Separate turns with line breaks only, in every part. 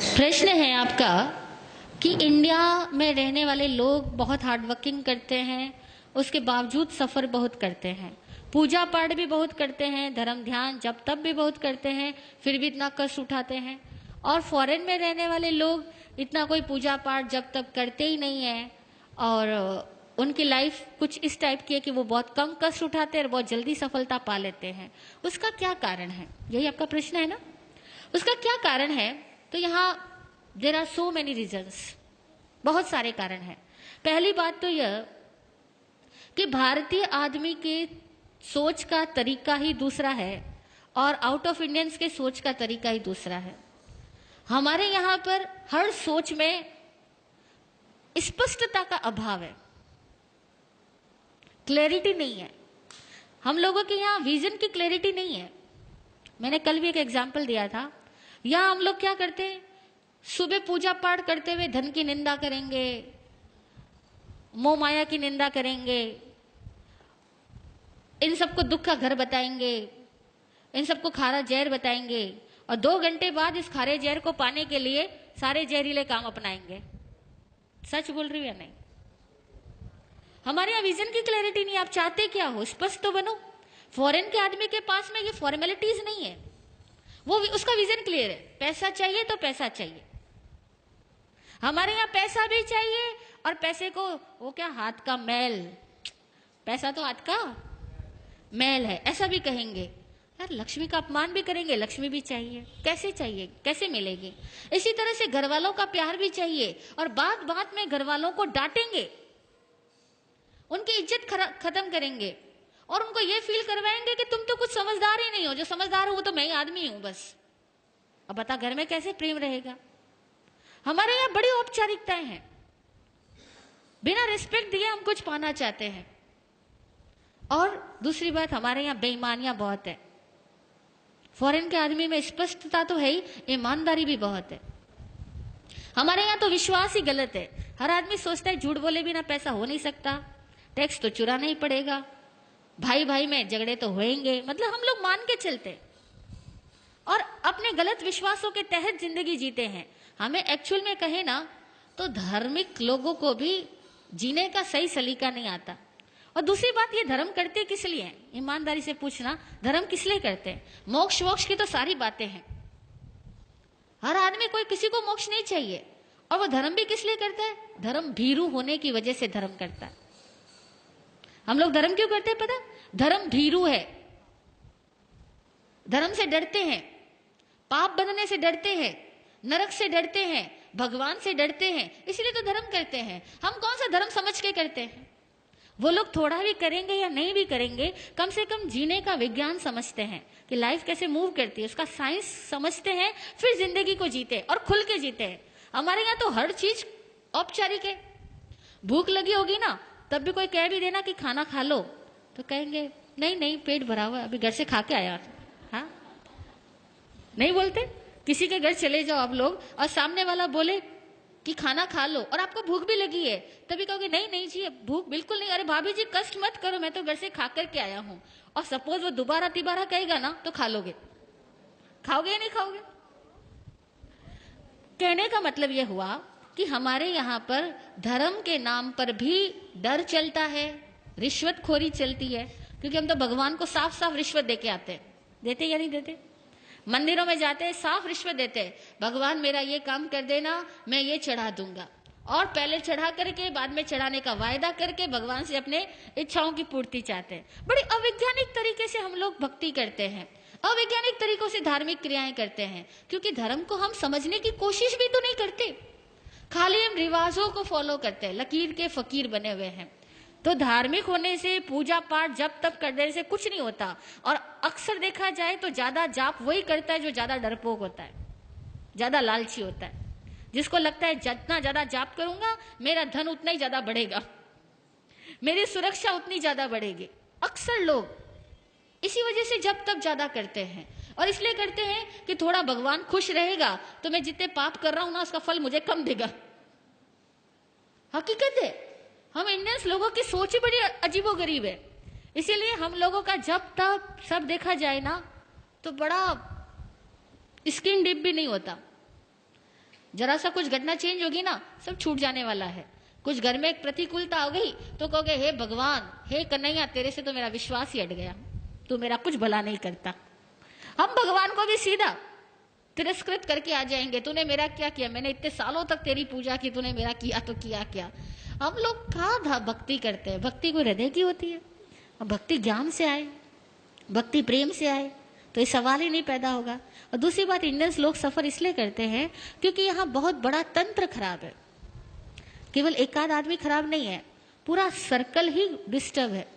प्रश्न है आपका कि इंडिया में रहने वाले लोग बहुत हार्ड वर्किंग करते हैं, उसके बावजूद सफ़र बहुत करते हैं, पूजा पाठ भी बहुत करते हैं, धर्म ध्यान जब तब भी बहुत करते हैं, फिर भी इतना कष्ट उठाते हैं। और फॉरेन में रहने वाले लोग इतना कोई पूजा पाठ जब तब करते ही नहीं है और उनकी लाइफ कुछ इस टाइप की है कि वो बहुत कम कष्ट उठाते हैं और बहुत जल्दी सफलता पा लेते हैं। उसका क्या कारण है? यही आपका प्रश्न है ना। उसका क्या कारण है? तो यहाँ there are so many reasons, बहुत सारे कारण हैं। पहली बात तो यह कि भारतीय आदमी के सोच का तरीका ही दूसरा है और आउट ऑफ इंडियंस के सोच का तरीका ही दूसरा है। हमारे यहाँ पर हर सोच में स्पष्टता का अभाव है, क्लैरिटी नहीं है। हम लोगों के यहाँ विजन की क्लैरिटी नहीं है। मैंने कल भी एक एग्जाम्पल दिया था। यहाँ हम लोग क्या करते हैं, सुबह पूजा पाठ करते हुए धन की निंदा करेंगे, मोह माया की निंदा करेंगे, इन सबको दुख का घर बताएंगे, इन सबको खारा जहर बताएंगे और 2 घंटे बाद इस खारे जहर को पाने के लिए सारे जहरीले काम अपनाएंगे। सच बोल रही हूं या नहीं? हमारे यहाँ विजन की क्लैरिटी नहीं। आप चाहते क्या हो, स्पष्ट तो बनो। फॉरेन के आदमी के पास में ये फॉर्मेलिटीज नहीं है, वो उसका विजन क्लियर है। पैसा चाहिए तो पैसा चाहिए। हमारे यहाँ पैसा भी चाहिए और पैसे को वो क्या, हाथ का मैल, पैसा तो हाथ का मैल है, ऐसा भी कहेंगे। यार लक्ष्मी का अपमान भी करेंगे, लक्ष्मी भी चाहिए। कैसे चाहिए, कैसे मिलेगी? इसी तरह से घर वालों का प्यार भी चाहिए और बात बात में घर वालों को डांटेंगे, उनकी इज्जत खत्म करेंगे और उनको ये फील करवाएंगे कि तुम तो कुछ समझदार ही नहीं हो, जो समझदार हो वो तो मैं ही आदमी हूं बस। अब बता घर में कैसे प्रेम रहेगा? हमारे यहाँ बड़ी औपचारिकताएं हैं, बिना रिस्पेक्ट दिए हम कुछ पाना चाहते हैं। और दूसरी बात, हमारे यहाँ बेईमानियां बहुत है। फॉरेन के आदमी में स्पष्टता तो है ही, ईमानदारी भी बहुत है। हमारे यहाँ तो विश्वास ही गलत है। हर आदमी सोचता है झूठ बोले बिना पैसा हो नहीं सकता, टैक्स तो चुराना ही पड़ेगा, भाई भाई में झगड़े तो होंगे, मतलब हम लोग मान के चलते और अपने गलत विश्वासों के तहत जिंदगी जीते हैं। हमें एक्चुअल में कहे ना तो धार्मिक लोगों को भी जीने का सही सलीका नहीं आता। और दूसरी बात, ये धर्म करते किस लिए हैं? ईमानदारी से पूछना, धर्म किस लिए करते हैं? मोक्ष वोक्ष की तो सारी बातें हैं। हर आदमी, कोई किसी को मोक्ष नहीं चाहिए। और वो धर्म भी किस लिए करता है? धर्म भीरू होने की वजह से धर्म करता है। हम लोग धर्म क्यों करते हैं पता? धर्म भीरू है, धर्म से डरते हैं, पाप बनने से डरते हैं, नरक से डरते हैं, भगवान से डरते हैं, इसलिए तो धर्म करते हैं। हम कौन सा धर्म समझ के करते हैं? वो लोग थोड़ा भी करेंगे या नहीं भी करेंगे, कम से कम जीने का विज्ञान समझते हैं कि लाइफ कैसे मूव करती है, उसका साइंस समझते हैं, फिर जिंदगी को जीते और खुल के जीते हैं। हमारे यहाँ तो हर चीज औपचारिक है। भूख लगी होगी ना, तब भी कोई कह भी देना कि खाना खा लो तो कहेंगे नहीं नहीं पेट भरा हुआ है, अभी घर से खा के आया। हाँ, नहीं बोलते? किसी के घर चले जाओ आप लोग और सामने वाला बोले कि खाना खा लो और आपको भूख भी लगी है, तभी कहोगे नहीं नहीं जी भूख बिल्कुल नहीं, अरे भाभी जी कष्ट मत करो, मैं तो घर से खा करके आया हूं। और सपोज वो दोबारा तिबारा कहेगा ना तो खा लोगे। खाओगे या नहीं खाओगे? कहने का मतलब यह हुआ कि हमारे यहाँ पर धर्म के नाम पर भी डर चलता है, रिश्वतखोरी चलती है, क्योंकि हम तो भगवान को साफ साफ रिश्वत देके आते हैं। देते या नहीं देते? मंदिरों में जाते हैं, साफ रिश्वत देते हैं, भगवान मेरा ये काम कर देना, मैं ये चढ़ा दूंगा। और पहले चढ़ा करके बाद में चढ़ाने का वायदा करके भगवान से अपने इच्छाओं की पूर्ति चाहते हैं। बड़ी अवैज्ञानिक तरीके से हम लोग भक्ति करते हैं, अवैज्ञानिक तरीकों से धार्मिक क्रियाएं करते हैं, क्योंकि धर्म को हम समझने की कोशिश भी तो नहीं करते, खाली हम रिवाजों को फॉलो करते हैं, लकीर के फकीर बने हुए हैं। तो धार्मिक होने से, पूजा पाठ जब तब कर देने से कुछ नहीं होता। और अक्सर देखा जाए तो ज्यादा जाप वही करता है जो ज्यादा डरपोक होता है, ज्यादा लालची होता है, जिसको लगता है जितना ज्यादा जाप करूंगा मेरा धन उतना ही ज्यादा बढ़ेगा, मेरी सुरक्षा उतनी ज्यादा बढ़ेगी। अक्सर लोग इसी वजह से जब तब ज्यादा करते हैं और इसलिए करते हैं कि थोड़ा भगवान खुश रहेगा तो मैं जितने पाप कर रहा हूं ना उसका फल मुझे कम देगा। हकीकत है, हम इंडियंस लोगों की सोच ही बड़ी अजीबोगरीब है। इसीलिए हम लोगों का जब तक सब देखा जाए ना तो बड़ा स्किन डीप भी नहीं होता। जरा सा कुछ घटना चेंज होगी ना, सब छूट जाने वाला है। कुछ घर में एक प्रतिकूलता हो गई तो कहोगे हे भगवान, हे कन्हैया, तेरे से तो मेरा विश्वास ही हट गया, तू मेरा कुछ भला नहीं करता। हम भगवान को भी सीधा तिरस्कृत करके आ जाएंगे, तूने मेरा क्या किया, मैंने इतने सालों तक तेरी पूजा की, तूने मेरा किया तो किया क्या। हम लोग कहाँ भक्ति करते हैं? भक्ति कोई हृदय की होती है? भक्ति ज्ञान से आए, भक्ति प्रेम से आए तो ये सवाल ही नहीं पैदा होगा। और दूसरी बात, इंडियंस लोग सफर इसलिए करते हैं क्योंकि यहाँ बहुत बड़ा तंत्र खराब है। केवल एक आध आदमी खराब नहीं है, पूरा सर्कल ही डिस्टर्ब है,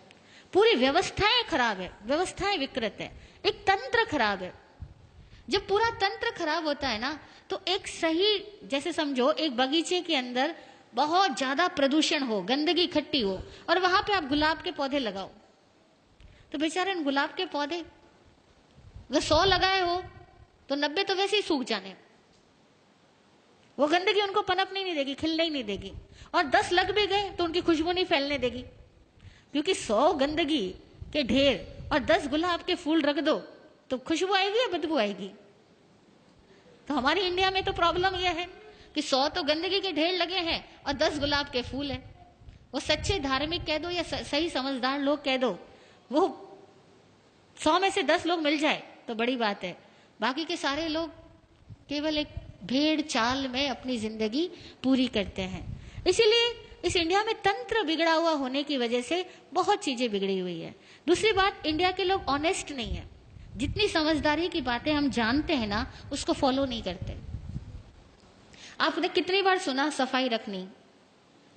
पूरी व्यवस्थाएं खराब है, व्यवस्थाएं विकृत है, एक तंत्र खराब है। जब पूरा तंत्र खराब होता है ना, तो एक सही, जैसे समझो एक बगीचे के अंदर बहुत ज्यादा प्रदूषण हो, गंदगी इकट्ठी हो, और वहां पे आप गुलाब के पौधे लगाओ, तो बेचारे गुलाब के पौधे अगर 100 लगाए हो तो 90 तो वैसे ही सूख जाने, वो गंदगी उनको पनपने नहीं देगी, खिलने ही नहीं देगी। और 10 लग भी गए तो उनकी खुशबू नहीं फैलने देगी, क्योंकि 100 गंदगी के ढेर और 10 गुलाब के फूल रख दो तो खुशबू आएगी या बदबू आएगी। तो हमारी इंडिया में तो प्रॉब्लम यह है कि 100 तो गंदगी के ढेर लगे हैं और 10 गुलाब के फूल हैं। वो सच्चे धार्मिक कह दो या सही समझदार लोग कह दो, वो 100 में से 10 लोग मिल जाए तो बड़ी बात है, बाकी के सारे लोग केवल एक भेड़ चाल में अपनी जिंदगी पूरी करते हैं। इसीलिए इस इंडिया में तंत्र बिगड़ा हुआ होने की वजह से बहुत चीजें बिगड़ी हुई है। दूसरी बात, इंडिया के लोग ऑनेस्ट नहीं है, जितनी समझदारी की बातें हम जानते हैं ना, उसको फॉलो नहीं करते। आपने कितनी बार सुना सफाई रखनी,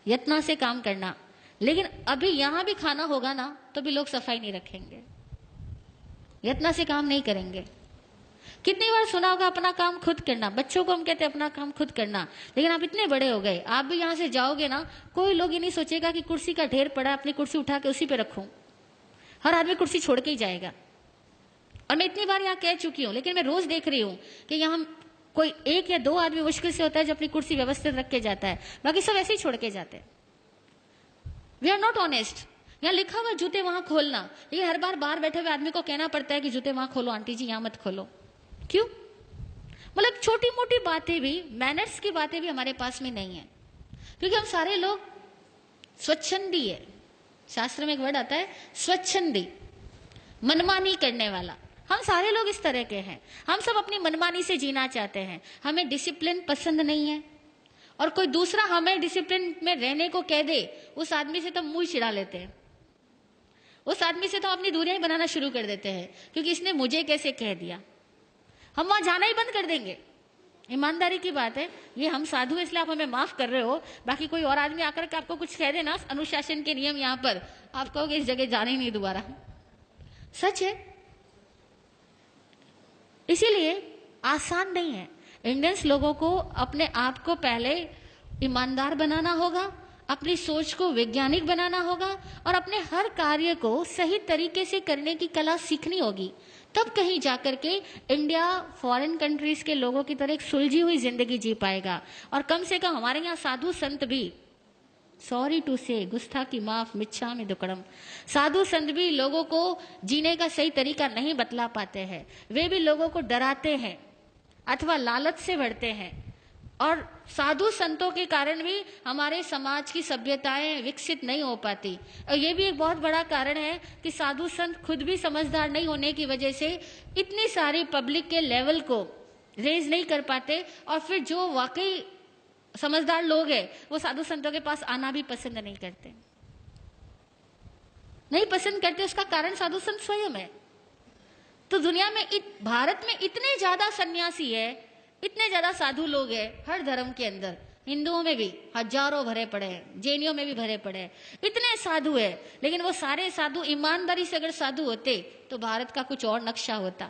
यत्न से काम करना, लेकिन अभी यहां भी खाना होगा ना तो भी लोग सफाई नहीं रखेंगे, यत्न से काम नहीं करेंगे। कितनी बार सुना होगा अपना काम खुद करना, बच्चों को हम कहते हैं अपना काम खुद करना, लेकिन आप इतने बड़े हो गए, आप भी यहां से जाओगे ना, कोई लोग ये नहीं सोचेगा कि कुर्सी का ढेर पड़ा है, अपनी कुर्सी उठा के उसी पे रखूं। हर आदमी कुर्सी छोड़ के ही जाएगा। और मैं इतनी बार यहाँ कह चुकी हूं, लेकिन मैं रोज देख रही हूं कि यहाँ कोई 1 या 2 आदमी मुश्किल से होता है जो अपनी कुर्सी व्यवस्थित रख के जाता है, बाकी सब ऐसे ही छोड़ के जाते हैं। We are not honest. यहाँ लिखा हुआ जूते वहां खोलना, लेकिन हर बार बाहर बैठे हुए आदमी को कहना पड़ता है कि जूते वहां खोलो, आंटी जी यहाँ मत खोलो। क्यों? मतलब छोटी मोटी बातें भी, मैनर्स की बातें भी हमारे पास में नहीं है, क्योंकि हम सारे लोग स्वच्छंदी है। शास्त्र में एक वर्ड आता है स्वच्छंदी, मनमानी करने वाला। हम सारे लोग इस तरह के हैं, हम सब अपनी मनमानी से जीना चाहते हैं, हमें डिसिप्लिन पसंद नहीं है। और कोई दूसरा हमें डिसिप्लिन में रहने को कह दे, उस आदमी से तो मुंह चिढ़ा लेते हैं, उस आदमी से तो अपनी दूरियां बनाना शुरू कर देते हैं, क्योंकि इसने मुझे कैसे कह दिया। हम वहां जाना ही बंद कर देंगे। ईमानदारी की बात है, ये हम साधु इसलिए आप हमें माफ कर रहे हो, बाकी कोई और आदमी आकर के आपको कुछ कह देना, अनुशासन के नियम यहाँ पर, आप कहोगे इस जगह जाना ही नहीं दोबारा। सच है। इसीलिए आसान नहीं है। इंडियंस लोगों को अपने आप को पहले ईमानदार बनाना होगा, अपनी सोच को वैज्ञानिक बनाना होगा, और अपने हर कार्य को सही तरीके से करने की कला सीखनी होगी। तब कहीं जाकर के इंडिया फॉरेन कंट्रीज के लोगों की तरह एक सुलझी हुई जिंदगी जी पाएगा। और कम से कम हमारे यहाँ साधु संत भी, सॉरी टू से, गुस्ताखी माफ, मिच्छामि दुक्कडम, साधु संत भी लोगों को जीने का सही तरीका नहीं बतला पाते हैं। वे भी लोगों को डराते हैं अथवा लालच से भरते हैं, और साधु संतों के कारण भी हमारे समाज की सभ्यताएं विकसित नहीं हो पाती। और ये भी एक बहुत बड़ा कारण है कि साधु संत खुद भी समझदार नहीं होने की वजह से इतनी सारी पब्लिक के लेवल को रेज नहीं कर पाते, और फिर जो वाकई समझदार लोग हैं वो साधु संतों के पास आना भी पसंद नहीं करते, नहीं पसंद करते। उसका कारण साधु संत स्वयं है। तो दुनिया में भारत में इतने ज्यादा सन्यासी है, इतने ज्यादा साधु लोग हैं, हर धर्म के अंदर, हिंदुओं में भी हजारों भरे पड़े हैं, जैनियों में भी भरे पड़े हैं, इतने साधु है। लेकिन वो सारे साधु ईमानदारी से अगर साधु होते तो भारत का कुछ और नक्शा होता।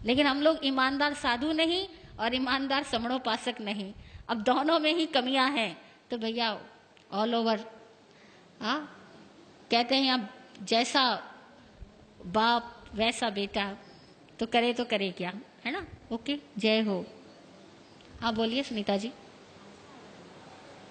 लेकिन हम लोग ईमानदार साधु नहीं और ईमानदार समणोपासक नहीं, अब दोनों में ही कमियां हैं। तो भैया ऑल ओवर कहते हैं अब जैसा बाप वैसा बेटा, तो करे क्या, है ना। ओके, जय हो। हाँ बोलिए सुनीता जी।